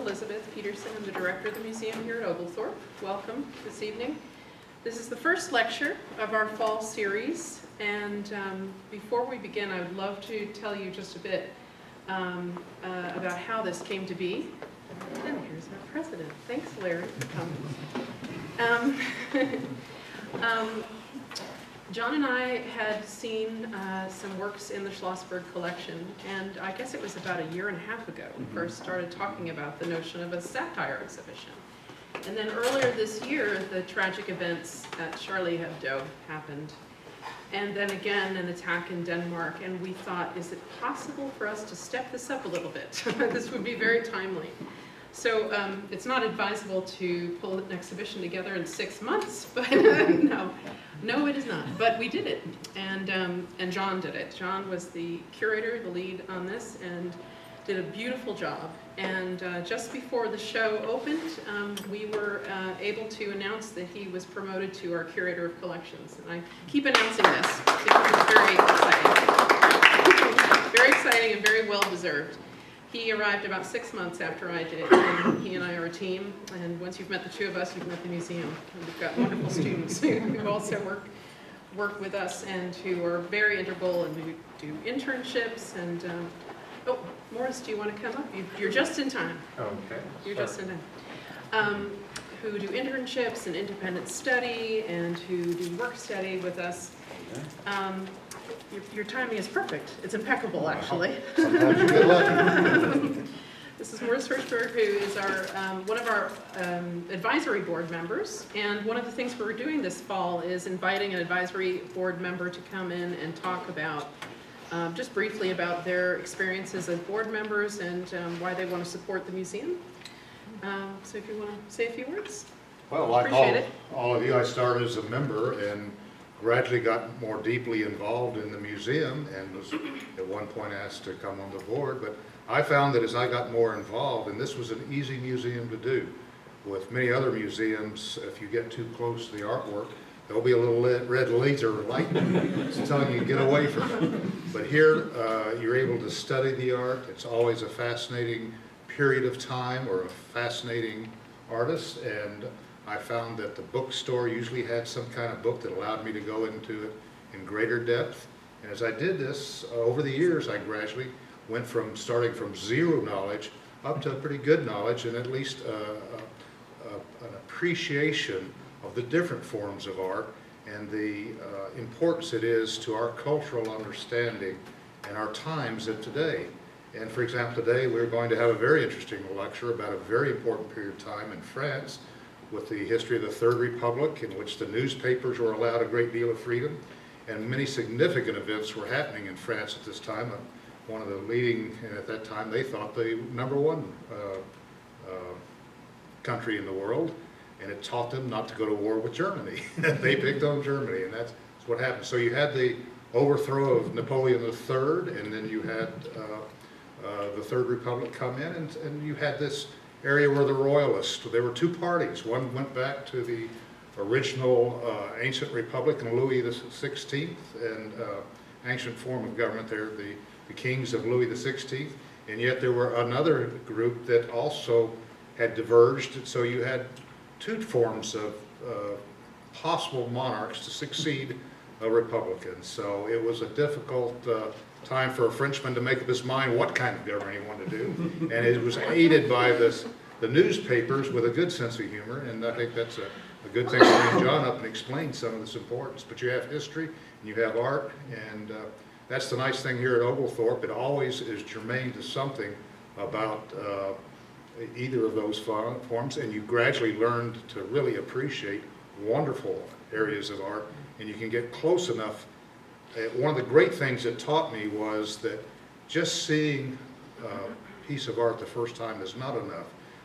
Elizabeth Peterson. I'm the director of the museum here at Oglethorpe. Welcome this evening. This is the first lecture of our fall series, and before we begin, I would love to tell you just a bit about how this came to be. And here's our president. Thanks, Larry, for coming. John and I had seen some works in the Schlossberg collection, and I guess it was about a year and a half ago we first started talking about the notion of a satire exhibition. And then earlier this year, the tragic events at Charlie Hebdo happened. And then again, an attack in Denmark, and we thought, is it possible for us to step this up a little bit? This would be very timely. So it's not advisable to pull an exhibition together in 6 months, but no, it is not. But we did it, and John did it. John was the curator, the lead on this, and did a beautiful job. And just before the show opened, we were able to announce that he was promoted to our curator of collections. And I keep announcing this because it's very exciting. Very exciting and very well deserved. He arrived about 6 months after I did, and he and I are a team. And once you've met the two of us, you've met the museum. And we've got wonderful students who also work with us and who are very integral and who do internships. And oh, Morris, do you want to come up? You're just in time. Okay. You're just in time. Who do internships and independent study and who do work study with us. Your timing is perfect. It's impeccable, actually. Sometimes you get lucky. This is Morris Hirschberg, who is our one of our advisory board members. And one of the things we're doing this fall is inviting an advisory board member to come in and talk about, just briefly about their experiences as board members and why they want to support the museum. So if you want to say a few words. Well, like all of you, I started as a member and gradually got more deeply involved in the museum and was at one point asked to come on the board. But I found that as I got more involved, and this was an easy museum to do. With many other museums, if you get too close to the artwork, there'll be a little red laser light telling you to get away from it. But here, you're able to study the art. It's always a fascinating period of time or a fascinating artist. And I found that the bookstore usually had some kind of book that allowed me to go into it in greater depth. And as I did this, over the years, I gradually went from starting from zero knowledge up to pretty good knowledge and at least an appreciation of the different forms of art and the importance it is to our cultural understanding and our times of today. And for example, today we're going to have a very interesting lecture about a very important period of time in France with the history of the Third Republic, in which the newspapers were allowed a great deal of freedom, and many significant events were happening in France at this time. One of the leading, and at that time they thought the #1 country in the world, and it taught them not to go to war with Germany. They picked on Germany, and that's what happened. So you had the overthrow of Napoleon Third, and then you had the Third Republic come in, and you had this area where the royalists, there were two parties. One went back to the original ancient republic in Louis XVI and ancient form of government there, the kings of Louis XVI, and yet there were another group that also had diverged, so you had two forms of possible monarchs to succeed a republican. So it was a difficult time for a Frenchman to make up his mind what kind of government he wanted to do, and it was aided by the newspapers with a good sense of humor, and I think that's a good thing to bring John up and explain some of this importance. But you have history, and you have art, and that's the nice thing here at Oglethorpe. It always is germane to something about either of those forms, and you gradually learned to really appreciate wonderful areas of art, and you can get close enough. One of the great things it taught me was that just seeing a piece of art the first time is not enough.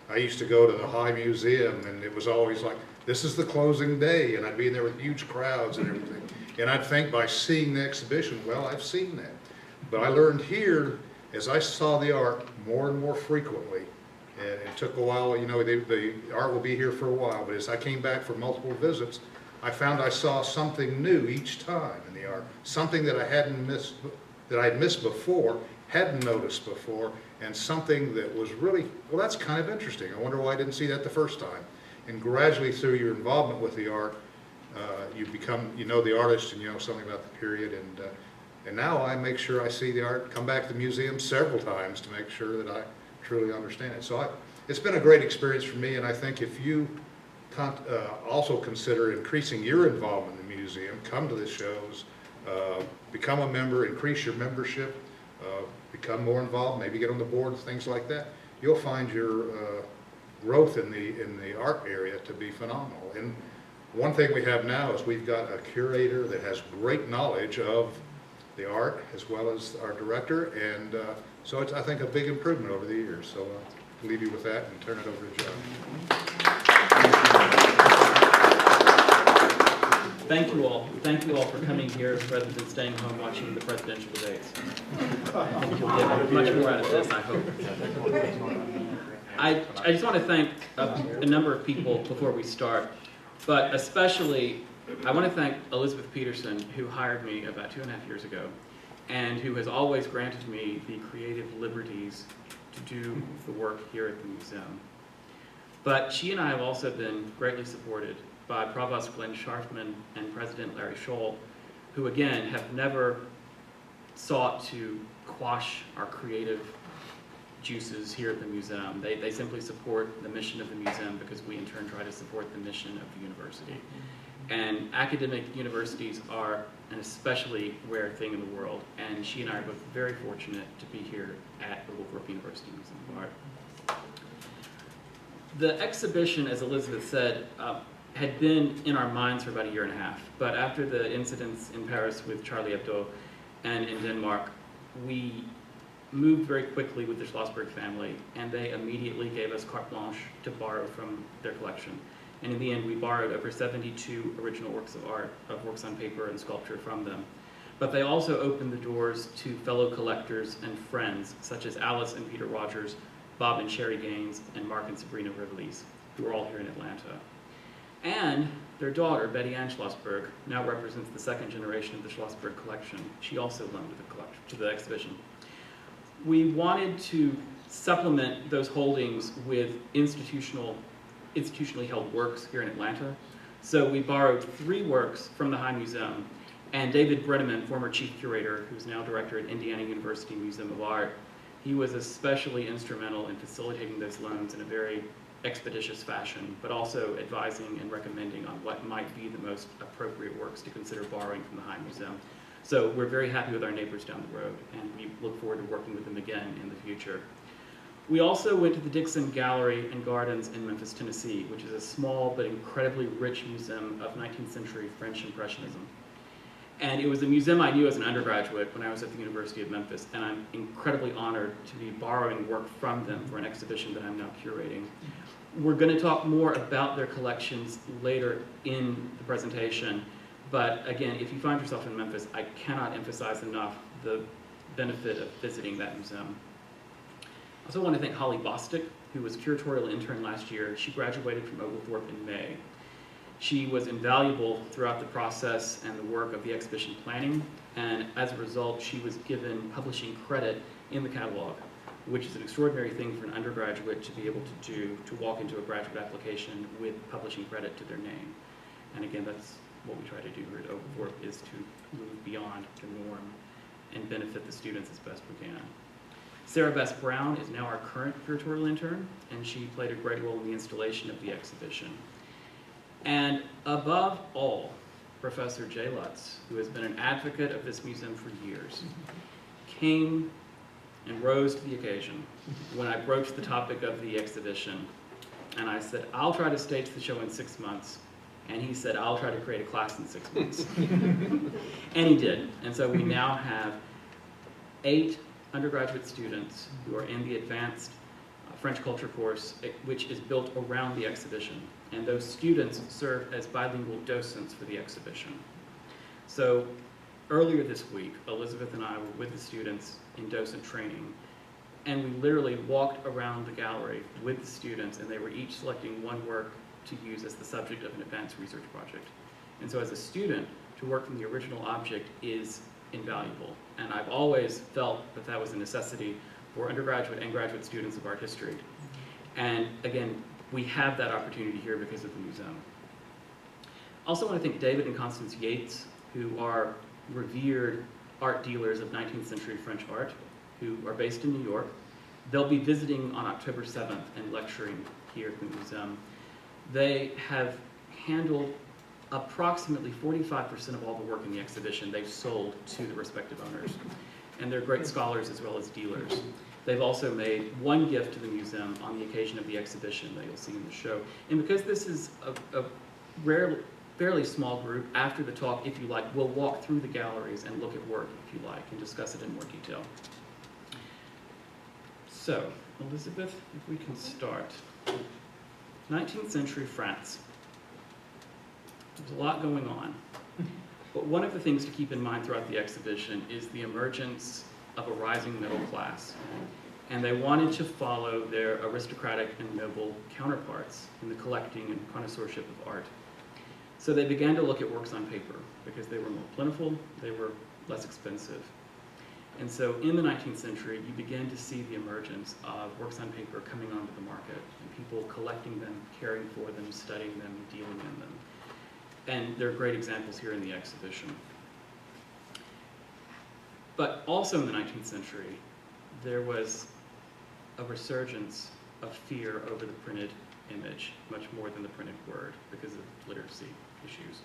I used to go to the High Museum, and it was always like, this is the closing day, and I'd be in there with huge crowds and everything. And I'd think by seeing the exhibition, well, I've seen that. But I learned here, as I saw the art more and more frequently, and it took a while, you know, the art will be here for a while, but as I came back for multiple visits, I found I saw something new each time in the art, something that I had missed before, hadn't noticed before, and something that was really, well, that's kind of interesting. I wonder why I didn't see that the first time. And gradually through your involvement with the art, you become, you know the artist and you know something about the period, and now I make sure I see the art, come back to the museum several times to make sure that I truly understand it. So it's been a great experience for me, and I think if you also consider increasing your involvement in the museum, come to the shows, become a member, increase your membership, become more involved, maybe get on the board, things like that, you'll find your growth in the art area to be phenomenal. And one thing we have now is we've got a curator that has great knowledge of the art as well as our director, and so it's, I think, a big improvement over the years. So I'll leave you with that and turn it over to Joe. Thank you all. Thank you all for coming here rather than staying home watching the presidential debates. I think you'll get much more out of this, I hope. I just want to thank a number of people before we start, but especially I want to thank Elizabeth Peterson, who hired me about 2.5 years ago, and who has always granted me the creative liberties to do the work here at the museum. But she and I have also been greatly supported by Provost Glenn Scharfman and President Larry Scholl, who again have never sought to quash our creative juices here at the museum. They simply support the mission of the museum because we in turn try to support the mission of the university. And academic universities are an especially rare thing in the world, and she and I are both very fortunate to be here at the Oglethorpe University Museum of Art. The exhibition, as Elizabeth said, had been in our minds for about 1.5 years, but after the incidents in Paris with Charlie Hebdo and in Denmark, we moved very quickly with the Schlossberg family, and they immediately gave us carte blanche to borrow from their collection. And in the end, we borrowed over 72 original works of art, of works on paper and sculpture from them. But they also opened the doors to fellow collectors and friends, such as Alice and Peter Rogers, Bob and Sherry Gaines, and Mark and Sabrina Rivelis, who are all here in Atlanta. And their daughter, Betty Ann Schlossberg, now represents the second generation of the Schlossberg collection. She also loaned to the exhibition. We wanted to supplement those holdings with institutionally held works here in Atlanta. So we borrowed 3 works from the High Museum, and David Brenneman, former chief curator, who's now director at Indiana University Museum of Art, he was especially instrumental in facilitating those loans in a very expeditious fashion, but also advising and recommending on what might be the most appropriate works to consider borrowing from the High Museum. So we're very happy with our neighbors down the road, and we look forward to working with them again in the future. We also went to the Dixon Gallery and Gardens in Memphis, Tennessee, which is a small but incredibly rich museum of 19th century French Impressionism. And it was a museum I knew as an undergraduate when I was at the University of Memphis, and I'm incredibly honored to be borrowing work from them for an exhibition that I'm now curating. We're going to talk more about their collections later in the presentation, but again, if you find yourself in Memphis, I cannot emphasize enough the benefit of visiting that museum. I also want to thank Holly Bostick, who was curatorial intern last year. She graduated from Oglethorpe in May. She was invaluable throughout the process and the work of the exhibition planning, and as a result, she was given publishing credit in the catalog, which is an extraordinary thing for an undergraduate to be able to do, to walk into a graduate application with publishing credit to their name. And again, that's what we try to do here at Oglethorpe, is to move beyond the norm and benefit the students as best we can. Sarah Bess Brown is now our current curatorial intern, and she played a great role in the installation of the exhibition. And above all, Professor Jay Lutz, who has been an advocate of this museum for years, came and rose to the occasion when I broached the topic of the exhibition. And I said, I'll try to stage the show in 6 months. And he said, I'll try to create a class in 6 months. And he did. And so we now have 8 undergraduate students who are in the advanced French culture course, which is built around the exhibition. And those students serve as bilingual docents for the exhibition. So earlier this week, Elizabeth and I were with the students in docent training, and we literally walked around the gallery with the students, and they were each selecting one work to use as the subject of an advanced research project. And so as a student, to work from the original object is invaluable. And I've always felt that that was a necessity for undergraduate and graduate students of art history. And again, we have that opportunity here because of the museum. I also want to thank David and Constance Yates, who are revered art dealers of 19th century French art, who are based in New York. They'll be visiting on October 7th and lecturing here at the museum. They have handled approximately 45% of all the work in the exhibition they've sold to the respective owners. And they're great scholars as well as dealers. They've also made one gift to the museum on the occasion of the exhibition that you'll see in the show. And because this is a fairly small group, after the talk, if you like, we'll walk through the galleries and look at work, if you like, and discuss it in more detail. So, Elizabeth, if we can start. 19th century France. There's a lot going on. But one of the things to keep in mind throughout the exhibition is the emergence of a rising middle class. And they wanted to follow their aristocratic and noble counterparts in the collecting and connoisseurship of art. So they began to look at works on paper because they were more plentiful, they were less expensive. And so in the 19th century, you begin to see the emergence of works on paper coming onto the market, and people collecting them, caring for them, studying them, dealing in them. And there are great examples here in the exhibition. But also in the 19th century, there was a resurgence of fear over the printed image, much more than the printed word, because of literacy issues.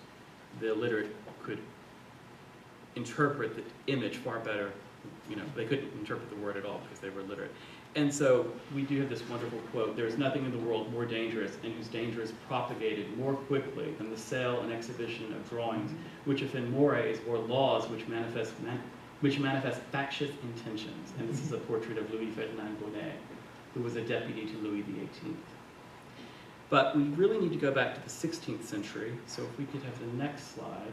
The illiterate could interpret the image far better. They couldn't interpret the word at all because they were illiterate. And so we do have this wonderful quote: "There is nothing in the world more dangerous and whose danger is propagated more quickly than the sale and exhibition of drawings which offend mores or laws which manifest factious intentions." And this is a portrait of Louis Ferdinand Bonnet, who was a deputy to Louis XVIII. But we really need to go back to the 16th century, so if we could have the next slide.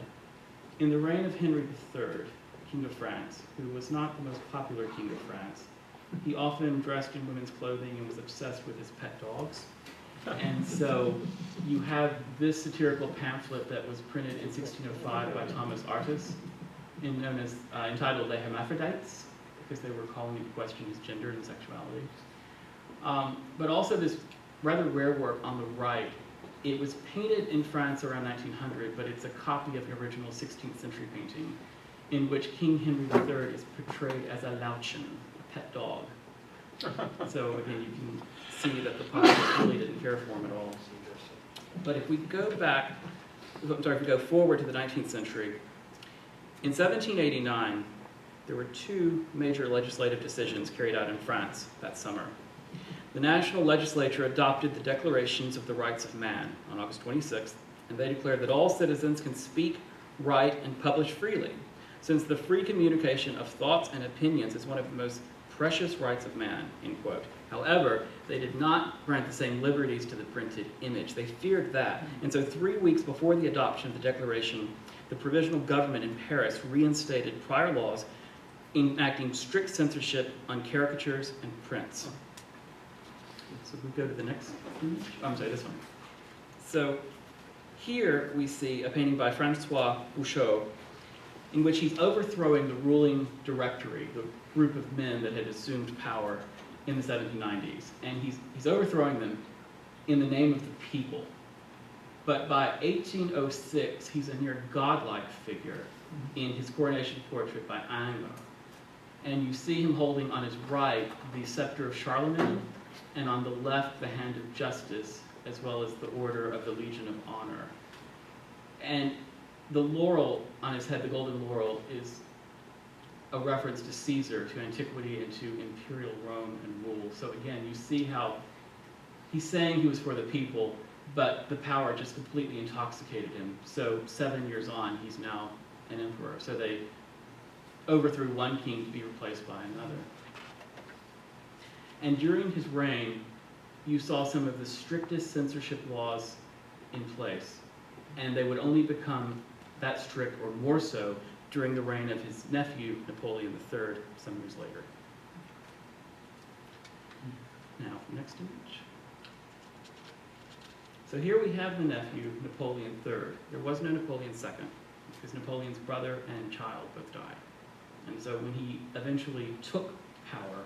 In the reign of Henry III, King of France, who was not the most popular king of France, he often dressed in women's clothing and was obsessed with his pet dogs. And so you have this satirical pamphlet that was printed in 1605 by Thomas Artus, known as entitled Les Hermaphrodites, because they were calling into question his gender and sexuality. But also this rather rare work on the right. It was painted in France around 1900, but it's a copy of an original 16th century painting in which King Henry III is portrayed as a Lauchen, a pet dog. So again, you can see that the populace really didn't care for him at all. But if we go forward to the 19th century, in 1789, there were two major legislative decisions carried out in France that summer. The national legislature adopted the Declarations of the Rights of Man on August 26th, and they declared that all citizens can speak, write, and publish freely, since the free communication of thoughts and opinions is one of the most precious rights of man, end quote. However, they did not grant the same liberties to the printed image. They feared that. And so 3 weeks before the adoption of the Declaration, the provisional government in Paris reinstated prior laws enacting strict censorship on caricatures and prints. So we go to the next image. This one. So here we see a painting by Francois Bouchot, in which he's overthrowing the ruling directory, the group of men that had assumed power in the 1790s. And he's overthrowing them in the name of the people. But by 1806, he's a near godlike figure in his coronation portrait by OUMA. And you see him holding on his right the scepter of Charlemagne, and on the left the hand of justice, as well as the Order of the Legion of Honor. And the laurel on his head, the golden laurel, is a reference to Caesar, to antiquity, and to imperial Rome and rule. So again, you see how he's saying he was for the people, but the power just completely intoxicated him. So 7 years on, he's now an emperor. So they overthrew one king to be replaced by another. And during his reign, you saw some of the strictest censorship laws in place. And they would only become that strict, or more so, during the reign of his nephew, Napoleon Third, some years later. Now, next image. So here we have the nephew, Napoleon Third. There was no Napoleon II, because Napoleon's brother and child both died. And so when he eventually took power,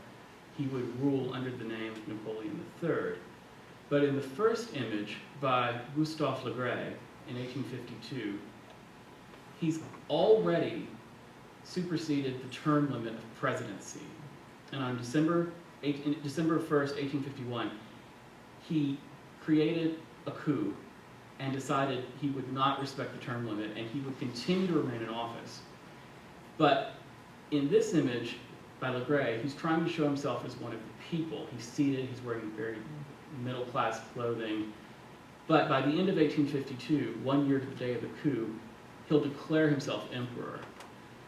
he would rule under the name of Napoleon Third. But in the first image by Gustave Le Gray in 1852, he's already superseded the term limit of presidency. And on December 1st, 1851, he created a coup and decided he would not respect the term limit and he would continue to remain in office. But in this image by Le Gray, he's trying to show himself as one of the people. He's seated, he's wearing very middle-class clothing. But by the end of 1852, 1 year to the day of the coup, he'll declare himself emperor.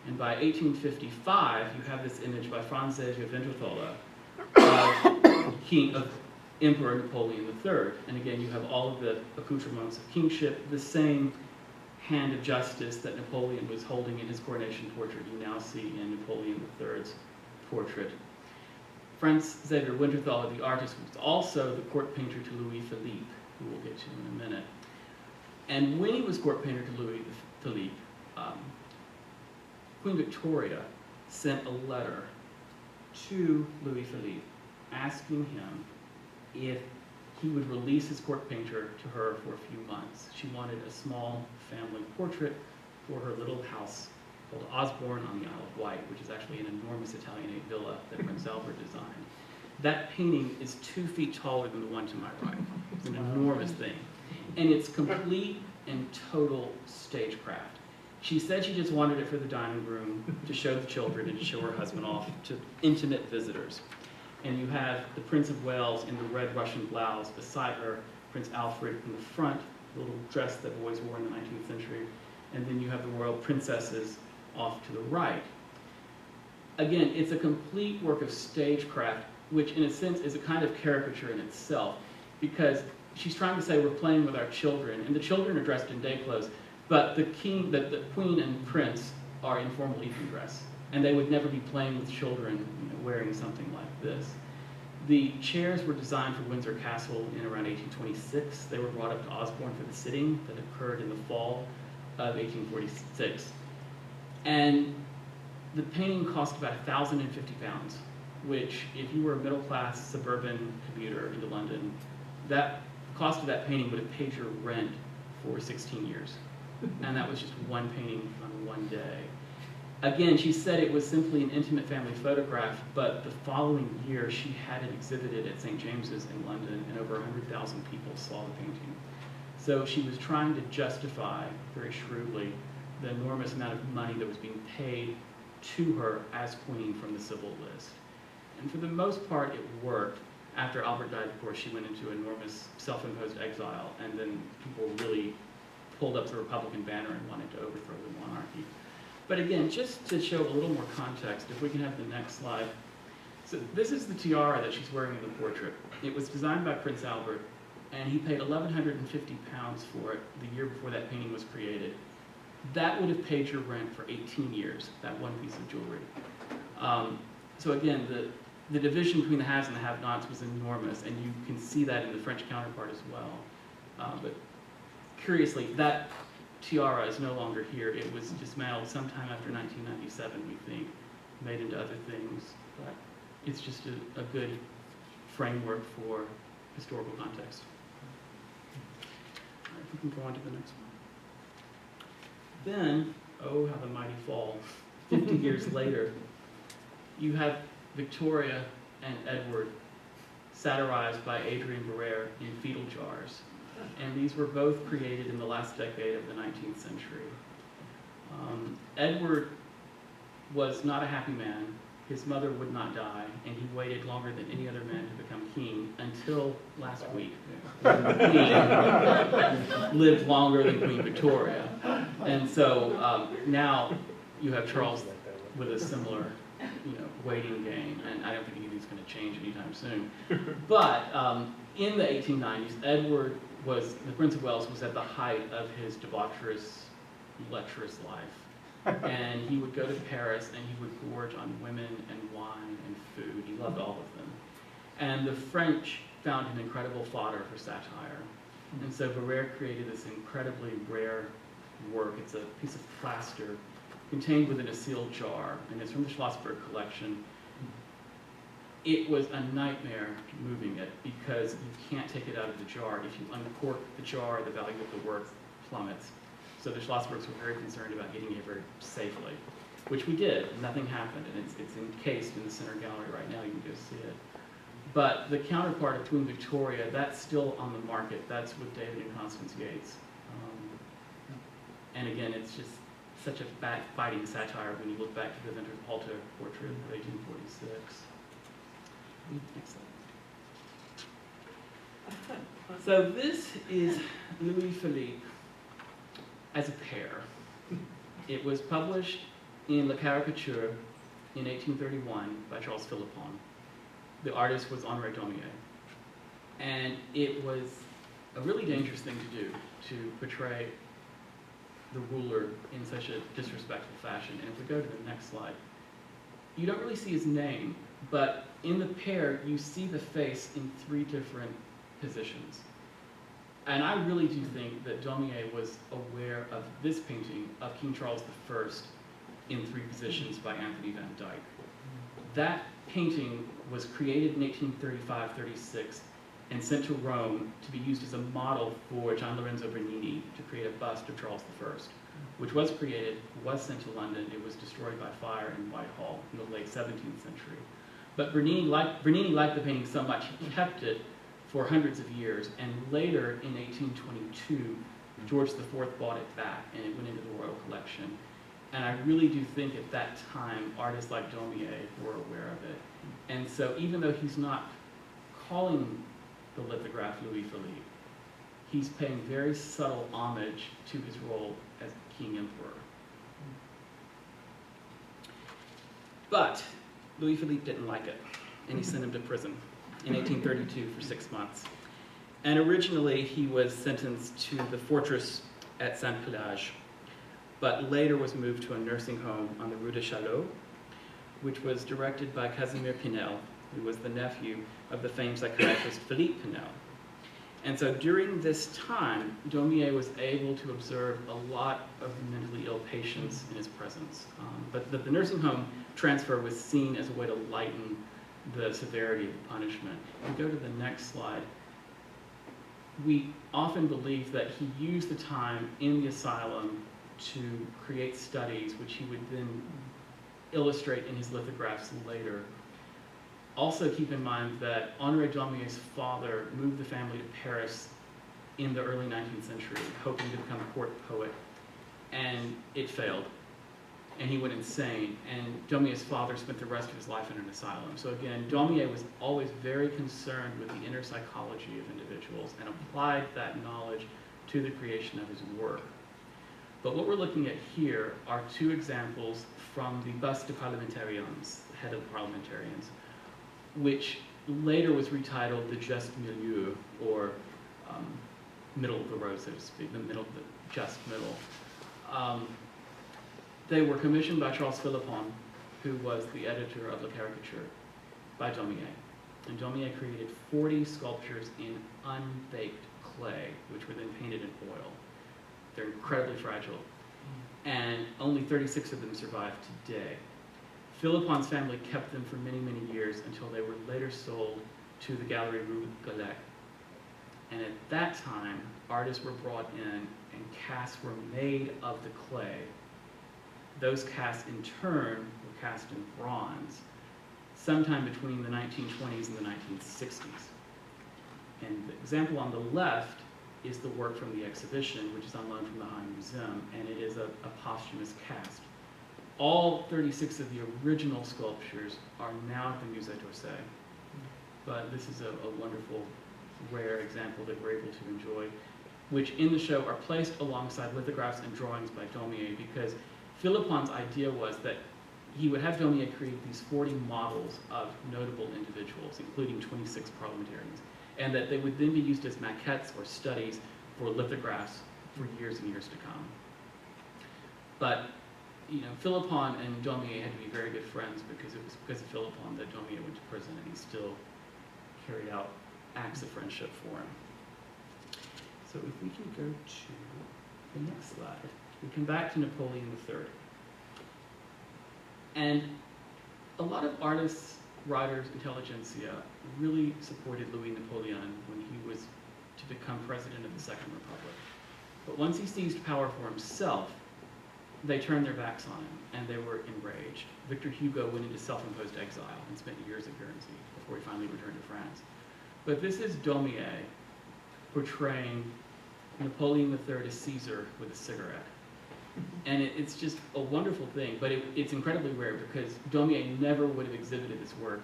And by 1855, you have this image by Francesco Venturatola of Emperor Napoleon III. And again, you have all of the accoutrements of kingship, the same hand of justice that Napoleon was holding in his coronation portrait you now see in Napoleon III's portrait. Franz Xavier Winterthal, the artist, was also the court painter to Louis Philippe, who we'll get to in a minute. And when he was court painter to Louis Philippe, Queen Victoria sent a letter to Louis Philippe asking him if he would release his court painter to her for a few months. She wanted a small family portrait for her little house called Osborne on the Isle of Wight, which is actually an enormous Italianate villa that Prince Albert designed. That painting is 2 feet taller than the one to my right. It's an enormous thing. And it's complete and total stagecraft. She said she just wanted it for the dining room to show the children and to show her husband off to intimate visitors. And you have the Prince of Wales in the red Russian blouse, beside her, Prince Alfred in the front, the little dress that boys wore in the 19th century, and then you have the royal princesses off to the right. Again, it's a complete work of stagecraft, which in a sense is a kind of caricature in itself, because she's trying to say we're playing with our children, and the children are dressed in day clothes, but the queen and prince are in formal evening dress, and they would never be playing with children, wearing something like this. The chairs were designed for Windsor Castle in around 1826. They were brought up to Osborne for the sitting that occurred in the fall of 1846. And the painting cost about £1,050, which, if you were a middle-class suburban commuter into London, that cost of that painting would have paid your rent for 16 years. And that was just one painting on one day. Again, she said it was simply an intimate family photograph, but the following year she had it exhibited at St. James's in London, and over 100,000 people saw the painting. So she was trying to justify, very shrewdly, the enormous amount of money that was being paid to her as queen from the civil list. And for the most part, it worked. After Albert died, of course, she went into enormous self-imposed exile, and then people really pulled up the Republican banner and wanted to overthrow the monarchy. But again, just to show a little more context, if we can have the next slide. So this is the tiara that she's wearing in the portrait. It was designed by Prince Albert, and he paid £1,150 for it the year before that painting was created. That would have paid your rent for 18 years, that one piece of jewelry. So again, the division between the haves and the have-nots was enormous, and you can see that in the French counterpart as well. But curiously, that tiara is no longer here. It was dismantled sometime after 1997, we think, made into other things. But it's just a good framework for historical context. All right, if we can go on to the next one. Then, oh, how the mighty fall. 50 years later, you have Victoria and Edward satirized by Adrian Barrère in fetal jars. And these were both created in the last decade of the 19th century. Edward was not a happy man. His mother would not die, and he waited longer than any other man to become king until last week, when the queen lived longer than Queen Victoria. And so now you have Charles with a similar waiting game, and I don't think anything's going to change anytime soon. But in the 1890s, Edward the Prince of Wales was at the height of his debaucherous, lecherous life. And he would go to Paris and he would gorge on women and wine and food. He loved all of them. And the French found him incredible fodder for satire. And so Barrère created this incredibly rare work. It's a piece of plaster contained within a sealed jar, and it's from the Schlossberg collection. It was a nightmare moving it because you can't take it out of the jar. If you uncork the jar, the value of the work plummets. So the Schlossbergs were very concerned about getting it very safely, which we did. Nothing happened, and it's encased in the center gallery right now. You can go see it. But the counterpart of Queen Victoria, that's still on the market. That's with David and Constance Yates. And again, it's just such a backbiting satire when you look back to the Winter Altar portrait of 1846. Next slide. So this is Louis Philippe as a pair. It was published in La Caricature in 1831 by Charles Philippon. The artist was Honoré Daumier. And it was a really dangerous thing to do, to portray the ruler in such a disrespectful fashion. And if we go to the next slide, you don't really see his name, but in the pair, you see the face in 3 different positions. And I really do think that Daumier was aware of this painting of King Charles I in 3 positions by Anthony van Dyck. That painting was created in 1835-36 and sent to Rome to be used as a model for Gian Lorenzo Bernini to create a bust of Charles I, which was created, was sent to London. It was destroyed by fire in Whitehall in the late 17th century. But Bernini liked the painting so much, he kept it for hundreds of years, and later in 1822, George IV bought it back, and it went into the royal collection. And I really do think at that time, artists like Daumier were aware of it. And so even though he's not calling the lithograph Louis Philippe, he's paying very subtle homage to his role as King Emperor. But Louis Philippe didn't like it, and he sent him to prison in 1832 for 6 months. And originally he was sentenced to the fortress at Saint-Pelage, but later was moved to a nursing home on the Rue de Chalot, which was directed by Casimir Pinel, who was the nephew of the famed psychiatrist Philippe Pinel. And so during this time, Daumier was able to observe a lot of mentally ill patients in his presence. But the nursing home transfer was seen as a way to lighten the severity of the punishment. If we go to the next slide, we often believe that he used the time in the asylum to create studies, which he would then illustrate in his lithographs later. Also keep in mind that Honoré Daumier's father moved the family to Paris in the early 19th century, hoping to become a court poet, and it failed, and he went insane, and Daumier's father spent the rest of his life in an asylum. So again, Daumier was always very concerned with the inner psychology of individuals and applied that knowledge to the creation of his work. But what we're looking at here are 2 examples from the Bust de Parlementariens, the head of the parliamentarians, which later was retitled the Just Milieu, or middle of the road, so to speak, the just middle. They were commissioned by Charles Philippon, who was the editor of La Caricature, by Daumier. And Daumier created 40 sculptures in unbaked clay, which were then painted in oil. They're incredibly fragile, and only 36 of them survive today. Philippon's family kept them for many, many years until they were later sold to the Gallery Rue Galec. And at that time, artists were brought in and casts were made of the clay. Those casts in turn were cast in bronze, sometime between the 1920s and the 1960s. And the example on the left is the work from the exhibition, which is on loan from the High Museum, and it is a posthumous cast. All 36 of the original sculptures are now at the Musée d'Orsay, but this is a wonderful, rare example that we're able to enjoy, which in the show are placed alongside lithographs and drawings by Daumier, because Philippon's idea was that he would have Daumier create these 40 models of notable individuals, including 26 parliamentarians, and that they would then be used as maquettes or studies for lithographs for years and years to come. But Philippon and Daumier had to be very good friends, because it was because of Philippon that Daumier went to prison, and he still carried out acts of friendship for him. So if we can go to the next slide, we come back to Napoleon Third. And a lot of artists, writers, intelligentsia really supported Louis Napoleon when he was to become president of the Second Republic. But once he seized power for himself, they turned their backs on him, and they were enraged. Victor Hugo went into self-imposed exile and spent years at Guernsey before he finally returned to France. But this is Daumier portraying Napoleon III as Caesar with a cigarette. And it's just a wonderful thing, but it's incredibly rare because Daumier never would have exhibited this work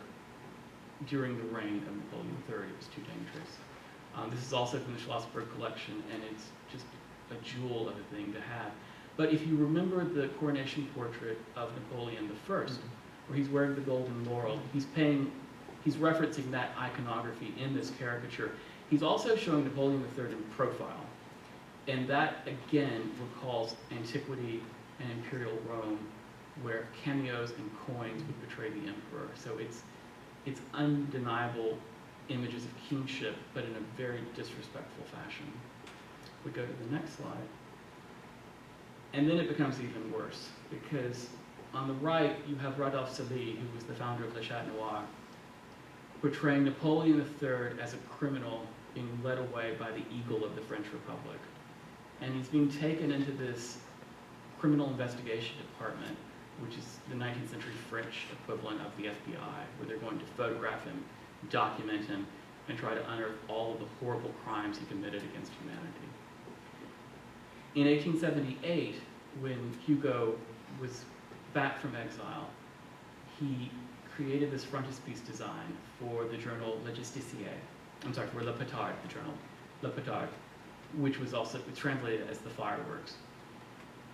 during the reign of Napoleon III. It was too dangerous. This is also from the Schlossberg collection, and it's just a jewel of a thing to have. But if you remember the coronation portrait of Napoleon I, where he's wearing the golden laurel, he's referencing that iconography in this caricature. He's also showing Napoleon III in profile. And that, again, recalls antiquity and imperial Rome, where cameos and coins would betray the emperor. So it's undeniable images of kingship, but in a very disrespectful fashion. We go to the next slide. And then it becomes even worse, because on the right, you have Rodolphe Sailly, who was the founder of Le Chat Noir, portraying Napoleon III as a criminal being led away by the eagle of the French Republic. And he's being taken into this criminal investigation department, which is the 19th century French equivalent of the FBI, where they're going to photograph him, document him, and try to unearth all of the horrible crimes he committed against humanity. In 1878, when Hugo was back from exile, he created this frontispiece design for the journal Le Justicier. For Le Petard, the journal, Le Petard, which was also translated as the fireworks.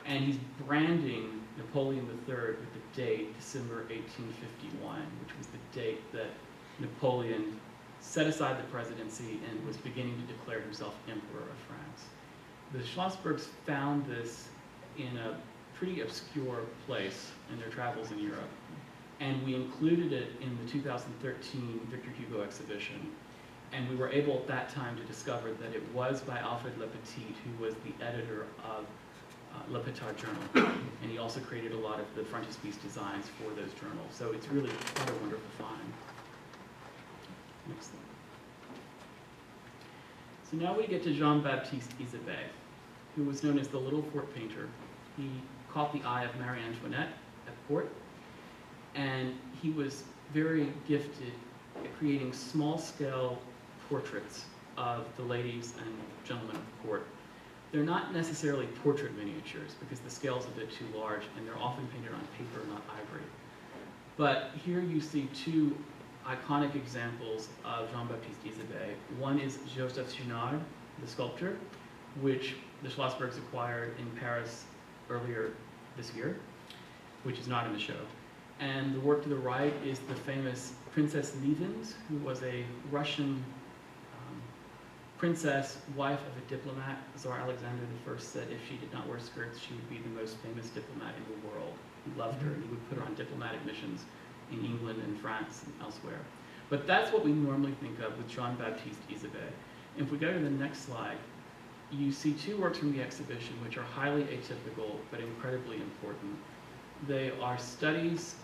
And he's branding Napoleon III with the date December 1851, which was the date that Napoleon set aside the presidency and was beginning to declare himself Emperor of France. The Schlossbergs found this in a pretty obscure place in their travels in Europe, and we included it in the 2013 Victor Hugo exhibition. And we were able at that time to discover that it was by Alfred Le Petit, who was the editor of Le Petard Journal. And he also created a lot of the frontispiece designs for those journals. So it's really quite a wonderful find. Next slide. So now we get to Jean-Baptiste Ether Bay, who was known as the Little Court Painter. He caught the eye of Marie Antoinette at court, and he was very gifted at creating small-scale portraits of the ladies and gentlemen of the court. They're not necessarily portrait miniatures because the scale's a bit too large, and they're often painted on paper, not ivory. But here you see two iconic examples of Jean-Baptiste Ether Bay. One is Joseph Cunard, the sculptor, which the Schlossbergs acquired in Paris earlier this year, which is not in the show. And the work to the right is the famous Princess Levins, who was a Russian princess, wife of a diplomat. Tsar Alexander I said if she did not wear skirts, she would be the most famous diplomat in the world. He loved her, and he would put her on diplomatic missions in England and France and elsewhere. But that's what we normally think of with Jean-Baptiste Ether Bay. And if we go to the next slide, you see two works from the exhibition which are highly atypical but incredibly important. They are studies,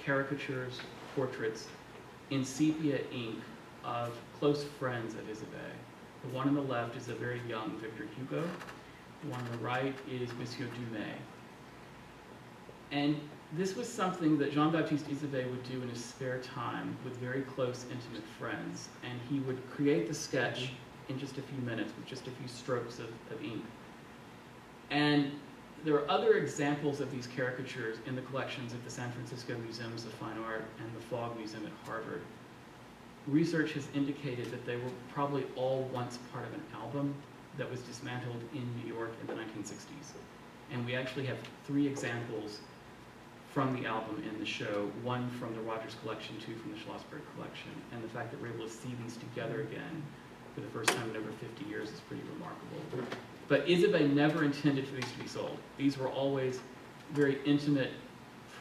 caricatures, portraits in sepia ink of close friends of Ether Bay. The one on the left is a very young Victor Hugo. The one on the right is Monsieur Dumais. And this was something that Jean-Baptiste Ether Bay would do in his spare time with very close, intimate friends. And he would create the sketch in just a few minutes with just a few strokes of ink. And there are other examples of these caricatures in the collections of the San Francisco Museums of Fine Art and the Fogg Museum at Harvard. Research has indicated that they were probably all once part of an album that was dismantled in New York in the 1960s. And we actually have 3 examples from the album in the show, one from the Rogers collection, 2 from the Schlossberg collection. And the fact that we're able to see these together again for the first time in over 50 years is pretty remarkable. But Ether Bay never intended for these to be sold. These were always very intimate,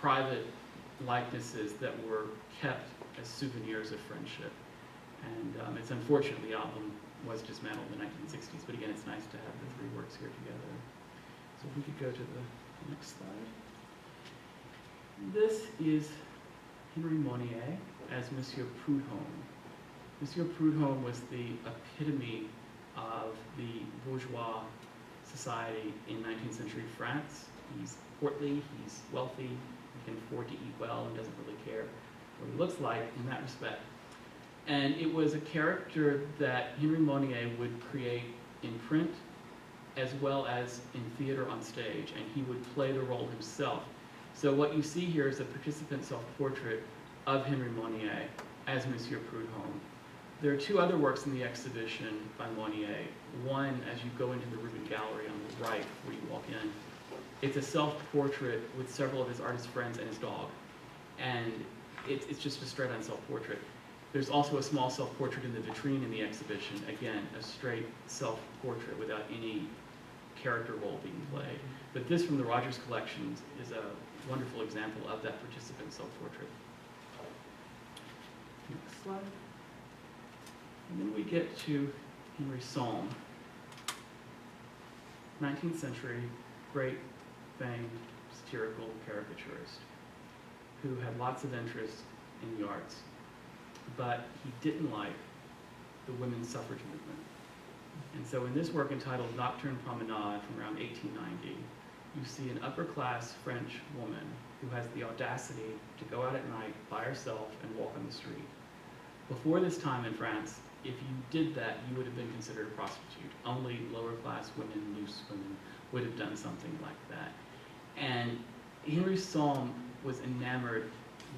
private likenesses that were kept as souvenirs of friendship. And it's unfortunate the album was dismantled in the 1960s, but again, it's nice to have the 3 works here together. So if we could go to the next slide. This is Henry Monnier as Monsieur Poot. Monsieur Poot was the epitome of the bourgeois society in 19th century France. He's portly, he's wealthy, he can afford to eat well and doesn't really care what he looks like in that respect. And it was a character that Henry Monnier would create in print as well as in theater on stage, and he would play the role himself. So what you see here is a participant self-portrait of Henry Monnier as Monsieur Poot. There are two other works in the exhibition by Monnier. One, as you go into the Rubin Gallery on the right where you walk in, it's a self-portrait with several of his artist friends and his dog. And it's just a straight-on self-portrait. There's also a small self-portrait in the vitrine in the exhibition. Again, a straight self-portrait without any character role being played. But this from the Rogers collections is a wonderful example of that participant self-portrait. Next slide. And then we get to Henry Salm, 19th century, great famed satirical caricaturist who had lots of interest in the arts, but he didn't like the women's suffrage movement. And so in this work entitled Nocturne Promenade from around 1890, you see an upper-class French woman who has the audacity to go out at night by herself and walk on the street. Before this time in France, if you did that, you would have been considered a prostitute. Only lower-class women, loose women, would have done something like that. And Henry Salm was enamored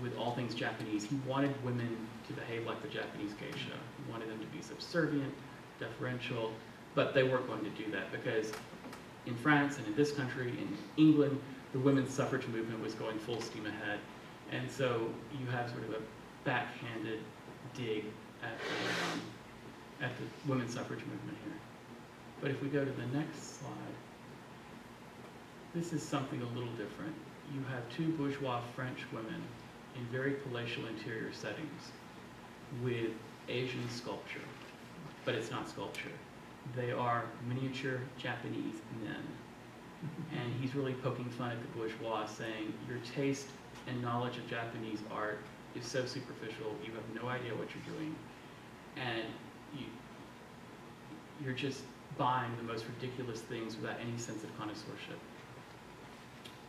with all things Japanese. He wanted women to behave like the Japanese geisha. He wanted them to be subservient, deferential, but they weren't going to do that because in France and in this country, in England, the women's suffrage movement was going full steam ahead. And so you have sort of a backhanded dig at the women's suffrage movement here. But if we go to the next slide, this is something a little different. You have two bourgeois French women in very palatial interior settings with Asian sculpture, but it's not sculpture. They are miniature Japanese men. And he's really poking fun at the bourgeois, saying, your taste and knowledge of Japanese art is so superficial, you have no idea what you're doing, and you're just buying the most ridiculous things without any sense of connoisseurship.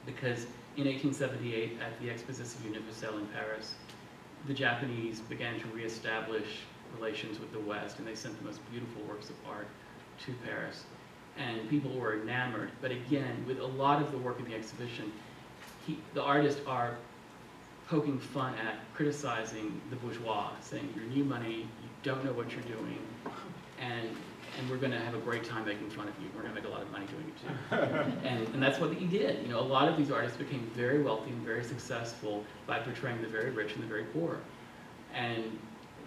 Because in 1878, at the Exposition Universelle in Paris, the Japanese began to reestablish relations with the West, and they sent the most beautiful works of art to Paris. And people were enamored. But again, with a lot of the work in the exhibition, the artists are poking fun at, criticizing the bourgeois, saying, you're new money, you don't know what you're doing, and we're going to have a great time making fun of you. We're going to make a lot of money doing it too. and that's what he did. You know, a lot of these artists became very wealthy and very successful by portraying the very rich and the very poor. And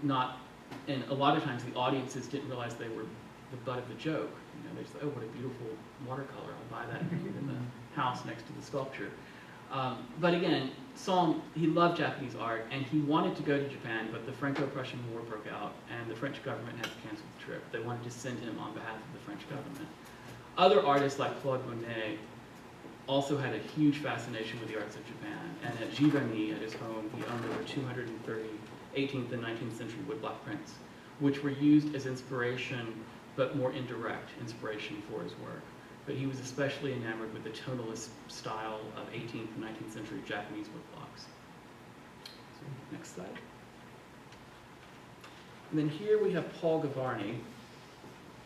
a lot of times the audiences didn't realize they were the butt of the joke. You know, they just, oh, what a beautiful watercolor. I'll buy that and hang it in the house next to the sculpture. But again, Salm, he loved Japanese art, and he wanted to go to Japan, but the Franco-Prussian War broke out, and the French government had to cancel the trip. They wanted to send him on behalf of the French government. Other artists like Claude Monet also had a huge fascination with the arts of Japan, and at Givanni, at his home, he owned over 230 18th and 19th century woodblock prints, which were used as inspiration, but more indirect inspiration for his work. But he was especially enamored with the tonalist style of 18th and 19th century Japanese woodblocks. So, next slide. And then here we have Paul Givanni,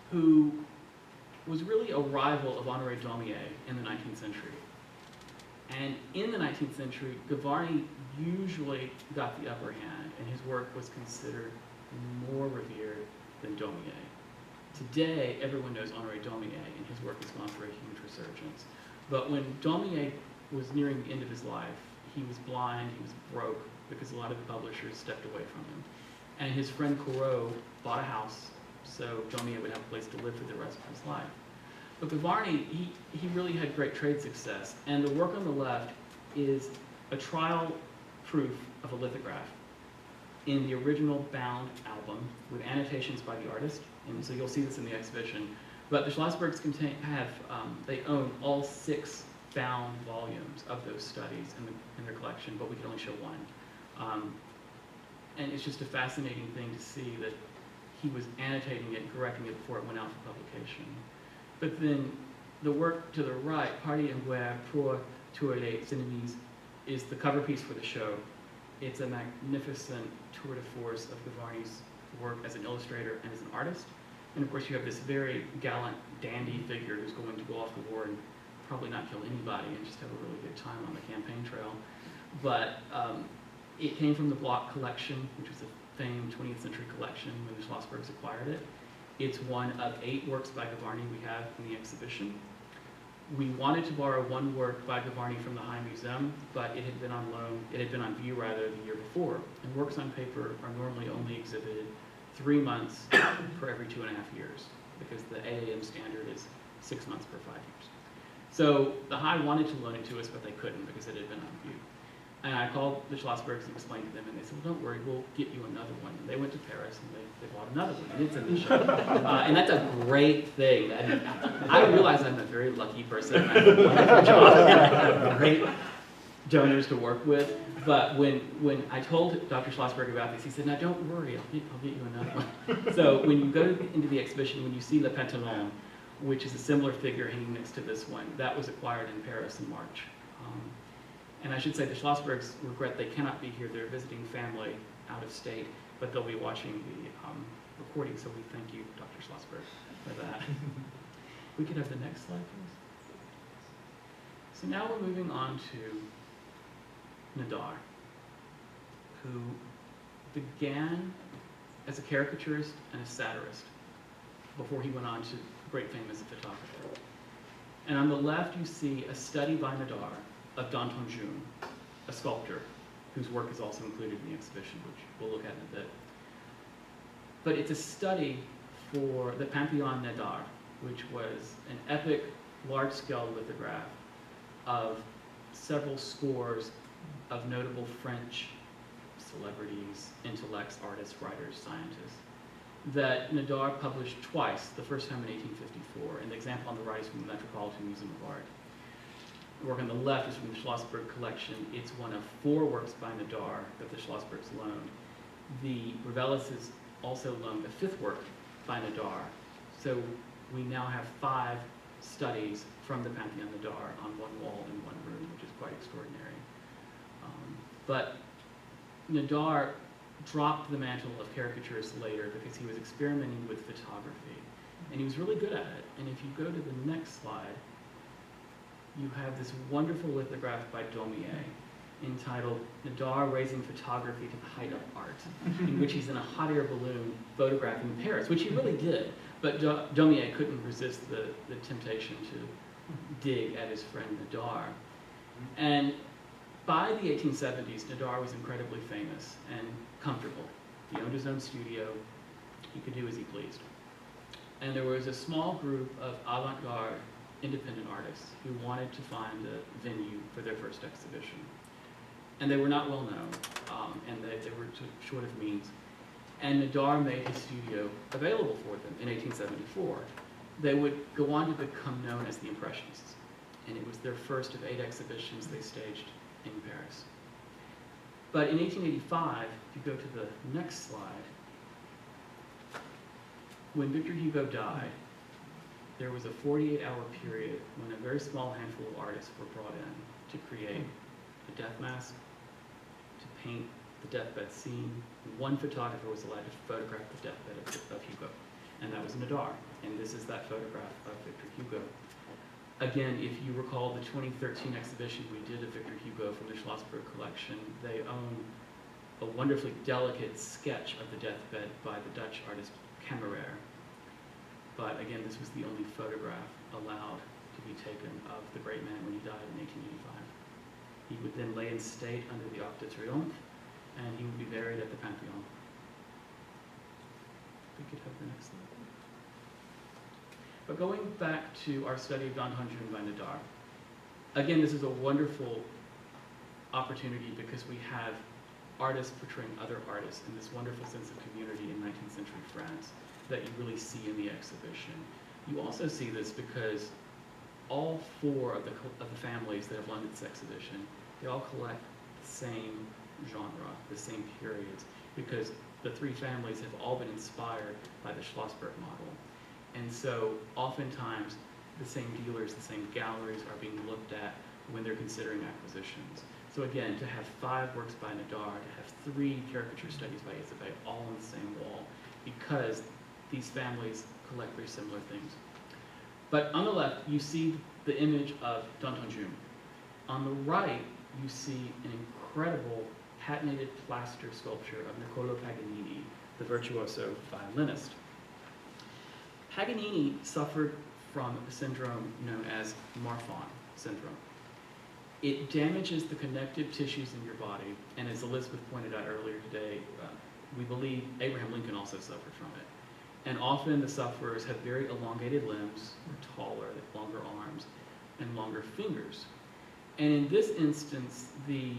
who was really a rival of Honoré Daumier in the 19th century. And in the 19th century, Givanni usually got the upper hand, and his work was considered more revered than Daumier. Today, everyone knows Honoré Daumier, and his work has gone through a huge resurgence. But when Daumier was nearing the end of his life, he was blind, he was broke, because a lot of the publishers stepped away from him. And his friend Corot bought a house, so Daumier would have a place to live for the rest of his life. But Givanni, he really had great trade success, and the work on the left is a trial proof of a lithograph in the original bound album with annotations by the artist, and so you'll see this in the exhibition. But the Schlossbergs they own all 6 bound volumes of those studies in their collection, but we could only show one. And it's just a fascinating thing to see that he was annotating it and correcting it before it went out for publication. But then the work to the right, Party and Guerre pour tous les ennemis, is the cover piece for the show. It's a magnificent tour de force of Givanni's work as an illustrator and as an artist. And of course you have this very gallant, dandy figure who's going to go off to war and probably not kill anybody and just have a really good time on the campaign trail. But it came from the Block collection, which was a famed 20th century collection when the Schlossbergs acquired it. It's one of 8 works by Givanni we have in the exhibition. We wanted to borrow one work by Givanni from the High Museum, but it had been on loan, it had been on view rather the year before. And works on paper are normally only exhibited 3 months per every 2.5 years, because the AAM standard is 6 months per 5 years. So the High wanted to loan it to us, but they couldn't because it had been on view. And I called the Schlossbergs and explained to them, and they said, well, don't worry, we'll get you another one. And they went to Paris, and they bought another one, and it's in the show. And that's a great thing. And I realize I'm a very lucky person. I have a wonderful job, great donors to work with. But when I told Dr. Schlossberg about this, he said, now don't worry, I'll get you another one. So when you go into the exhibition, when you see Le Pantalon, which is a similar figure hanging next to this one, that was acquired in Paris in March. And I should say the Schlossbergs regret they cannot be here. They're visiting family out of state, but they'll be watching the recording, so we thank you, Dr. Schlossberg, for that. We could have the next slide, please. So now we're moving on to Nadar, who began as a caricaturist and a satirist before he went on to great fame as a photographer. And on the left, you see a study by Nadar of Danton June, a sculptor whose work is also included in the exhibition, which we'll look at in a bit. But it's a study for the Pantheon Nadar, which was an epic, large-scale lithograph of several scores of notable French celebrities, intellects, artists, writers, scientists, that Nadar published twice, the first time in 1854, and the example on the right is from the Metropolitan Museum of Art. The work on the left is from the Schlossberg collection. It's one of 4 works by Nadar that the Schlossbergs loaned. The Revellises also loaned a 5th work by Nadar. So we now have 5 studies from the Pantheon Nadar on one wall in one room, which is quite extraordinary. But Nadar dropped the mantle of caricaturist later because he was experimenting with photography. And he was really good at it. And if you go to the next slide, you have this wonderful lithograph by Daumier entitled Nadar Raising Photography to the Height of Art, in which he's in a hot air balloon photographing Paris, which he really did. But Daumier couldn't resist the temptation to dig at his friend Nadar. And by the 1870s, Nadar was incredibly famous and comfortable. He owned his own studio. He could do as he pleased. And there was a small group of avant-garde independent artists who wanted to find a venue for their first exhibition. And they were not well known, and they were short of means. And Nadar made his studio available for them in 1874. They would go on to become known as the Impressionists, and it was their first of 8 exhibitions they staged in Paris. But in 1885, if you go to the next slide, when Victor Hugo died, there was a 48-hour period when a very small handful of artists were brought in to create a death mask, to paint the deathbed scene. One photographer was allowed to photograph the deathbed of Hugo, and that was Nadar. And this is that photograph of Victor Hugo. Again, if you recall the 2013 exhibition we did of Victor Hugo from the Schlossberg collection, they own a wonderfully delicate sketch of the deathbed by the Dutch artist Cameraer. But again, this was the only photograph allowed to be taken of the great man when he died in 1885. He would then lay in state under the Arc de Triomphe, and he would be buried at the Pantheon. We could have the next slide. But going back to our study of Danton June by Nadar, again, this is a wonderful opportunity because we have artists portraying other artists in this wonderful sense of community in 19th century France that you really see in the exhibition. You also see this because all four of the families that have loaned this exhibition, they all collect the same genre, the same periods, because the three families have all been inspired by the Schlossberg model. And so oftentimes the same dealers, the same galleries are being looked at when they're considering acquisitions. So again, to have 5 works by Nadar, to have 3 caricature studies by Ether Bay all on the same wall, because these families collect very similar things. But on the left, you see the image of Danton June. On the right, you see an incredible patinated plaster sculpture of Niccolò Paganini, the virtuoso violinist. Paganini suffered from a syndrome known as Marfan syndrome. It damages the connective tissues in your body, and as Elizabeth pointed out earlier today, we believe Abraham Lincoln also suffered from it. And often the sufferers have very elongated limbs, or taller, longer arms, and longer fingers. And in this instance, the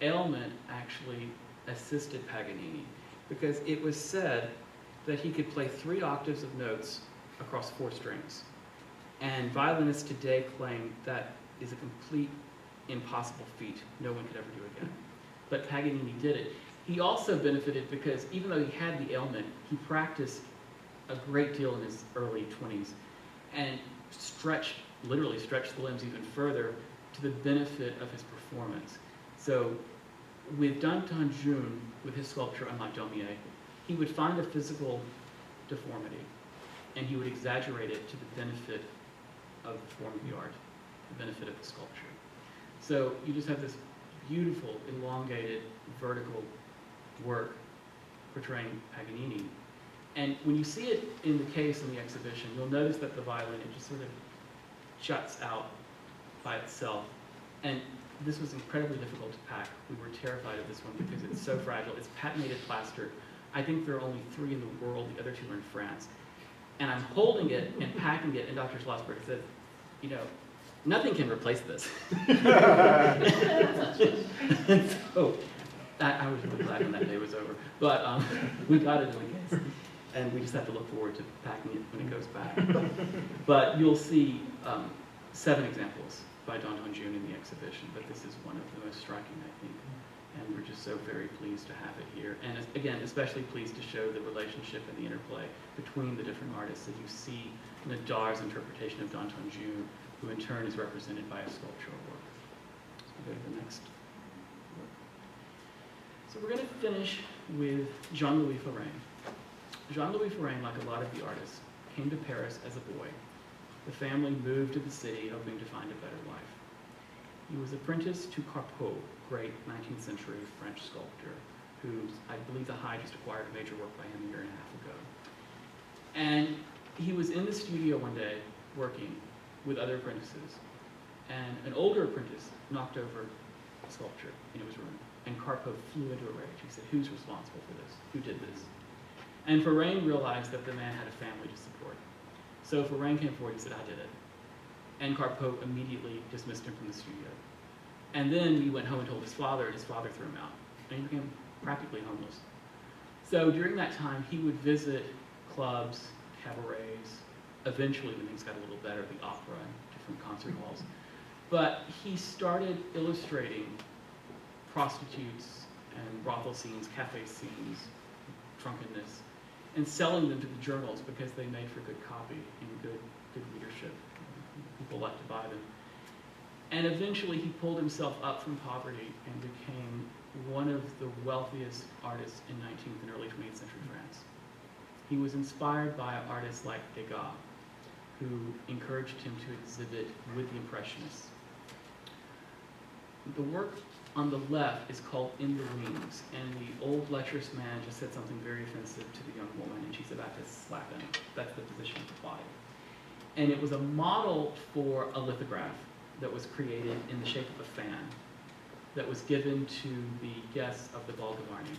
ailment actually assisted Paganini, because it was said that he could play 3 octaves of notes across 4 strings. And violinists today claim that is a complete impossible feat. No one could ever do again. But Paganini did it. He also benefited because even though he had the ailment, he practiced a great deal in his early 20s and literally stretched the limbs even further to the benefit of his performance. So with Danton June, with his sculpture unlike Daumier, he would find a physical deformity and he would exaggerate it to the benefit of the form of the art, the benefit of the sculpture. So you just have this beautiful, elongated, vertical work portraying Paganini. And when you see it in the case in the exhibition, you'll notice that the violin, it just sort of juts out by itself. And this was incredibly difficult to pack. We were terrified of this one because it's so fragile. It's patinated plaster. I think there are only 3 in the world. The other 2 are in France. And I'm holding it and packing it, and Dr. Schlossberg says, you know, nothing can replace this. So I was really glad when that day was over. But we got it in the case. And we just have to look forward to packing it when it goes back. But you'll see 7 examples by Danton June in the exhibition, but this is one of the most striking, I think. And we're just so very pleased to have it here. And again, especially pleased to show the relationship and the interplay between the different artists. So you see Nadar's interpretation of Danton June, who in turn is represented by a sculptural work. So we'll go to the next work. So we're going to finish with Jean-Louis Forain. Jean-Louis Forain, like a lot of the artists, came to Paris as a boy. The family moved to the city hoping to find a better life. He was apprenticed to Carpeau, great 19th century French sculptor, who I believe the High just acquired a major work by him a year and a half ago. And he was in the studio one day working with other apprentices, and an older apprentice knocked over a sculpture in his room, and Carpeau flew into a rage. He said, "Who's responsible for this? Who did this?" And Forain realized that the man had a family to support. So Forain came forward and said, "I did it." And Carpeau immediately dismissed him from the studio. And then he went home and told his father, and his father threw him out. And he became practically homeless. So during that time, he would visit clubs, cabarets, eventually when things got a little better, the opera and different concert halls. But he started illustrating prostitutes and brothel scenes, cafe scenes, drunkenness, and selling them to the journals because they made for good copy and good readership. People liked to buy them. And eventually he pulled himself up from poverty and became one of the wealthiest artists in 19th and early 20th century France. He was inspired by artists like Degas, who encouraged him to exhibit with the Impressionists. The work on the left is called In the Wings, and the old lecherous man just said something very offensive to the young woman, and she's about to slap him. That's the position of the body. And it was a model for a lithograph that was created in the shape of a fan that was given to the guests of the Bal Givanni.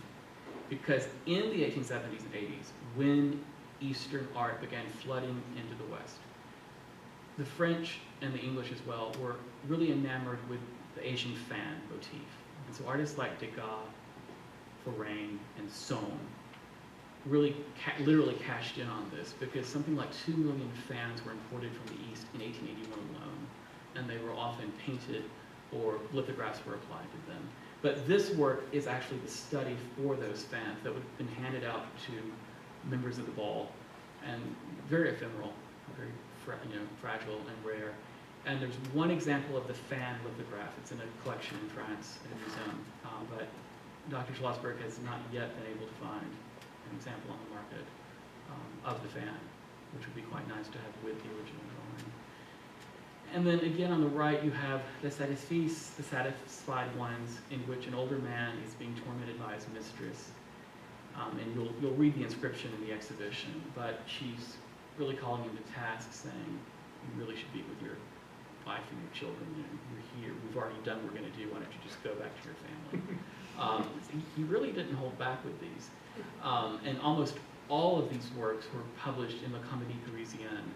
Because in the 1870s and 80s, when Eastern art began flooding into the West, the French and the English as well were really enamored with the Asian fan motif. And so artists like Degas, Forain, and Sohn really literally cashed in on this, because something like 2 million fans were imported from the East in 1881 alone. and they were often painted or lithographs were applied to them. But this work is actually the study for those fans that would have been handed out to members of the ball, and very ephemeral, very fragile and rare. And there's one example of the fan lithograph. It's in a collection in France at a museum, but Dr. Schlossberg has not yet been able to find an example on the market of the fan, which would be quite nice to have with the original drawing. And then again on the right you have the satisfice, the satisfied ones, in which an older man is being tormented by his mistress. And you'll read the inscription in the exhibition, but she's really calling him to task, saying, you really should be with your wife and your children. You're here. We've already done what we're going to do. Why don't you just go back to your family? He really didn't hold back with these. And almost all of these works were published in the Comédie Parisienne,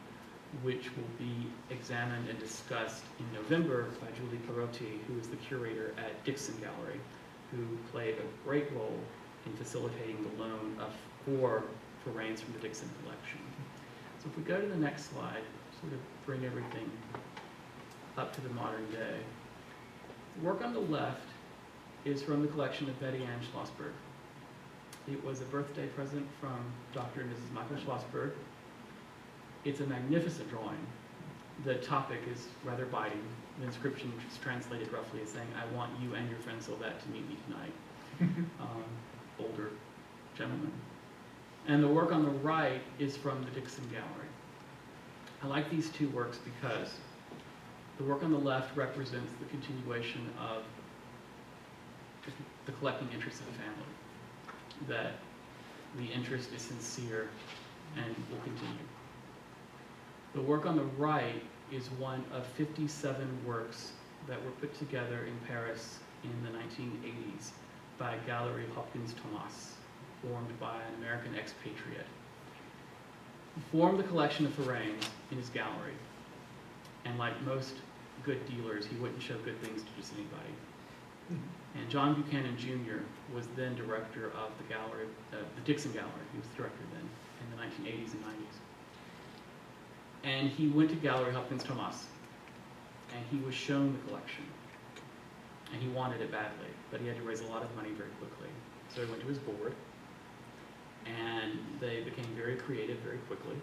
which will be examined and discussed in November by Julie Perotti, who is the curator at Dixon Gallery, who played a great role in facilitating the loan of 4 Forains from the Dixon collection. So if we go to the next slide, sort of bring everything up to the modern day. The work on the left is from the collection of Betty Ann Schlossberg. It was a birthday present from Dr. and Mrs. Michael Schlossberg. It's a magnificent drawing. The topic is rather biting. The inscription is translated roughly as saying, I want you and your friend Sylvette to meet me tonight. Older gentleman. And the work on the right is from the Dixon Gallery. I like these two works because the work on the left represents the continuation of the collecting interest of the family, that the interest is sincere and will continue. The work on the right is one of 57 works that were put together in Paris in the 1980s by Galerie Hopkins Thomas, formed by an American expatriate. He formed the collection of Forains in his gallery, and like most good dealers, he wouldn't show good things to just anybody. And John Buchanan Jr. was then director of the gallery, the Dixon Gallery. He was the director then in the 1980s and 90s. And he went to Galerie Hopkins Thomas, and he was shown the collection. And he wanted it badly, but he had to raise a lot of money very quickly. So he went to his board, and they became very creative very quickly.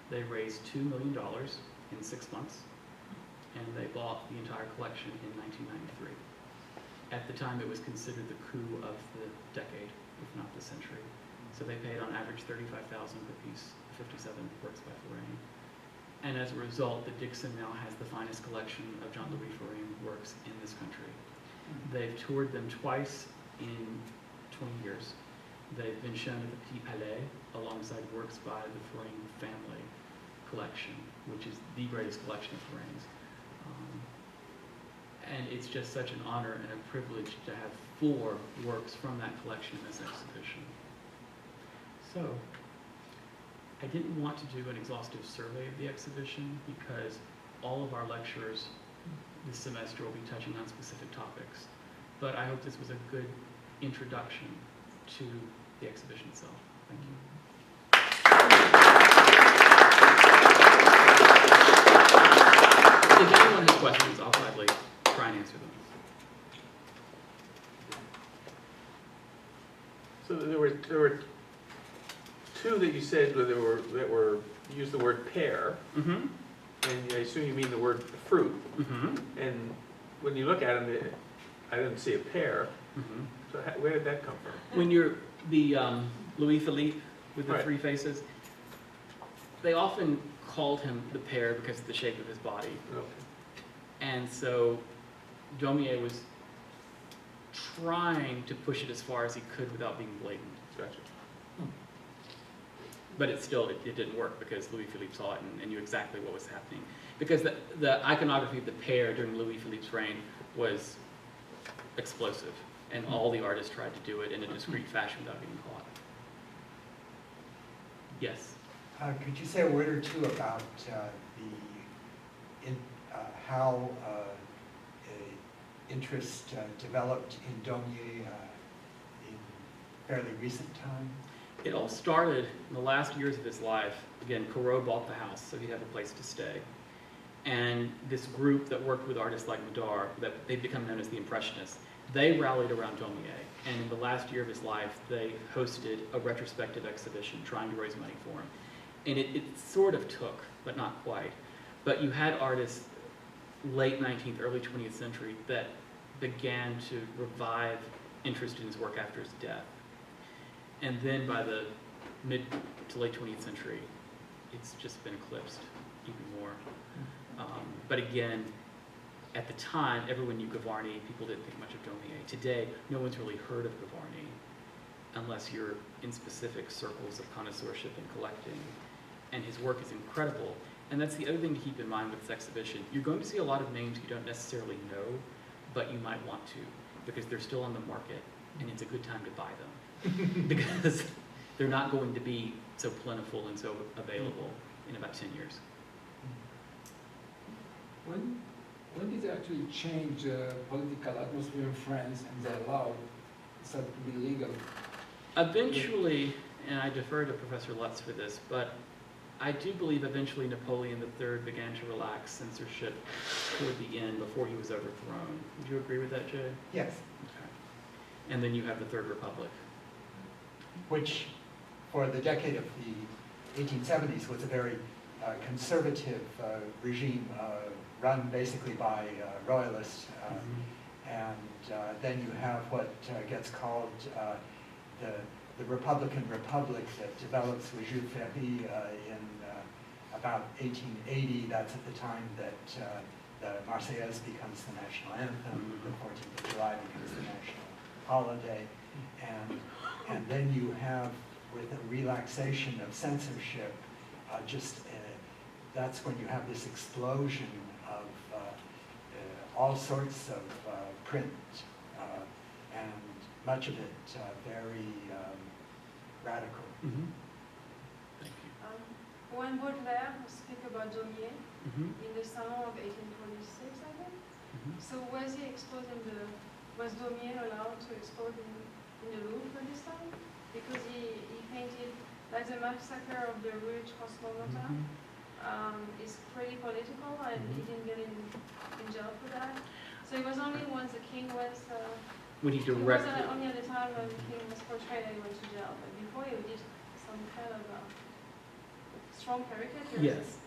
They raised $2 million in 6 months, and they bought the entire collection in 1993. At the time, it was considered the coup of the decade, if not the century. So they paid on average $35,000 per piece, 57 works by Forain. And as a result, the Dixon now has the finest collection of Jean-Louis Forain works in this country. They've toured them twice in 20 years. They've been shown at the Petit Palais alongside works by the Forain family collection, which is the greatest collection of Forains. And it's just such an honor and a privilege to have 4 works from that collection in this exhibition. So, I didn't want to do an exhaustive survey of the exhibition because all of our lecturers this semester will be touching on specific topics. But I hope this was a good introduction to the exhibition itself. Thank you. If anyone has questions, I'll gladly try and answer them. So there were 2 that you said that were used the word pear, Mm-hmm. and I assume you mean the word fruit. Mm-hmm. And when you look at them, I didn't see a pear. Mm-hmm. So where did that come from? When you're the Louis Philippe with the Right. 3 faces, they often called him the pear because of the shape of his body. Okay. And so Daumier was trying to push it as far as he could without being blatant. Gotcha. But it didn't work because Louis Philippe saw it and knew exactly what was happening. Because the iconography of the pear during Louis Philippe's reign was explosive, and all the artists tried to do it in a discreet fashion without getting caught. Yes? Could you say a word or 2 about how interest developed in Daumier in fairly recent time? It all started in the last years of his life. Again, Corot bought the house, so he'd have a place to stay. And this group that worked with artists like Madar, that they've become known as the Impressionists, they rallied around Daumier. And in the last year of his life, they hosted a retrospective exhibition trying to raise money for him. And it sort of took, but not quite. But you had artists late 19th, early 20th century that began to revive interest in his work after his death. And then by the mid to late 20th century, it's just been eclipsed even more. But again, at the time, everyone knew Givanni. People didn't think much of Daumier. Today, no one's really heard of Givanni unless you're in specific circles of connoisseurship and collecting. And his work is incredible. And that's the other thing to keep in mind with this exhibition. You're going to see a lot of names you don't necessarily know, but you might want to, because they're still on the market, and it's a good time to buy them. Because they're not going to be so plentiful and so available in about 10 years. When did it actually change the political atmosphere in France and they allowed it started to be legal? Eventually, and I defer to Professor Lutz for this, but I do believe eventually Napoleon III began to relax censorship toward the end before he was overthrown. Would you agree with that, Jay? Yes, Okay. And then you have the Third Republic. which for the decade of the 1870s was a very conservative regime run basically by royalists. And then you have what gets called the Republican Republic that develops with Jules Ferry in about 1880. That's at the time that the Marseillaise becomes the national anthem, the 14th of July becomes the national holiday. And then you have, with a relaxation of censorship, that's when you have this explosion of all sorts of print, and much of it very radical. Thank you. When Baudelaire speak about Daumier Mhm. in the Salon of 1846, I think. Mhm. So was he exposed was Daumier allowed to expose in the Louvre this time? Because he painted, like the massacre of the Rue Transmontane, is pretty political, and he didn't get in jail for that. So it was only once the king was, When he it wasn't directed, only at the time when the king was portrayed that he went to jail, but before he did some kind of strong caricatures.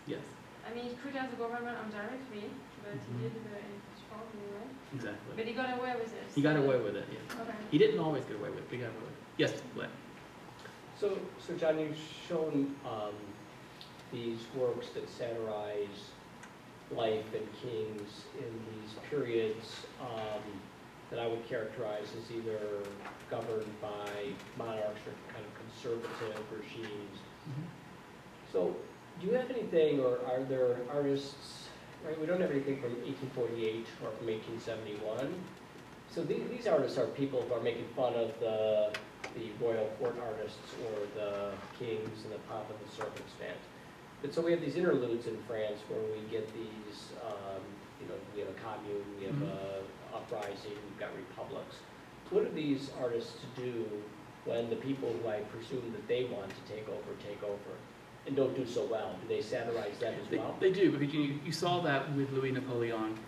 yes, I mean, he criticized the government indirectly, but he did it very strongly, right? exactly. But he got away with it. He got away with it, yeah. Okay. He didn't always get away with it, but he got away with it. Yes, Glenn. So John, you've shown these works that satirize life and kings in these periods that I would characterize as either governed by monarchs or kind of conservative regimes. So do you have anything, or are there artists, right, we don't have anything from 1848 or from 1871. So these artists are people who are making fun of the royal court artists or the kings and the pomp and the circumstance. But so we have these interludes in France where we get these, we have a commune, we have a uprising, we've got republics. What do these artists do when the people who I presume that they want to take over and don't do so well? Do they satirize them as well? They do, because you saw that with Louis Napoleon,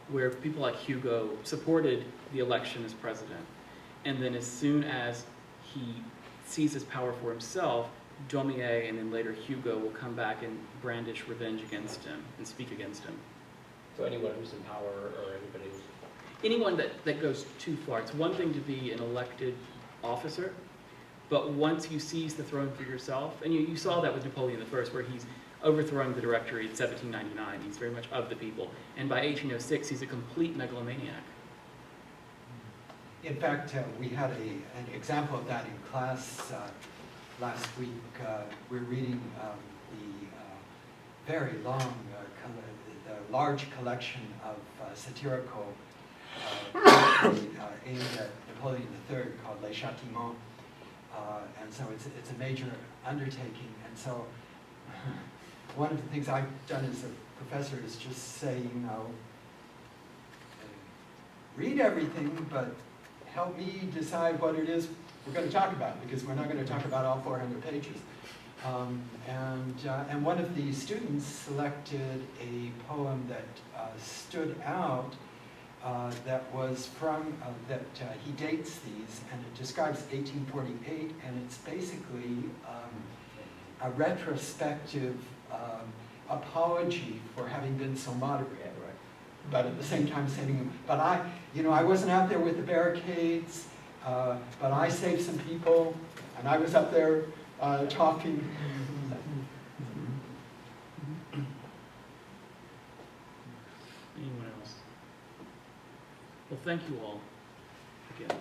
where people like Hugo supported the election as president. And then as soon as he seizes power for himself, Daumier and then later Hugo will come back and brandish revenge against him and speak against him. So anyone who's in power or anybody who's... Anyone that goes too far. It's one thing to be an elected officer, but once you seize the throne for yourself, and you saw that with Napoleon I, where he's overthrowing the Directory in 1799. He's very much of the people. And by 1806, he's a complete megalomaniac. In fact, we had an example of that in class last week. We're reading the very long, the large collection of satirical aimed at Napoleon III called Les Châtiments. And so it's a major undertaking. And so one of the things I've done as a professor is just say, read everything, but help me decide what it is we're going to talk about, because we're not going to talk about all 400 pages. And one of the students selected a poem that stood out that was from, he dates these, and it describes 1848, and it's basically a retrospective apology for having been so moderate, but at the same time saying, but I wasn't out there with the barricades, but I saved some people, and I was up there talking. Anyone else? Well, thank you all again.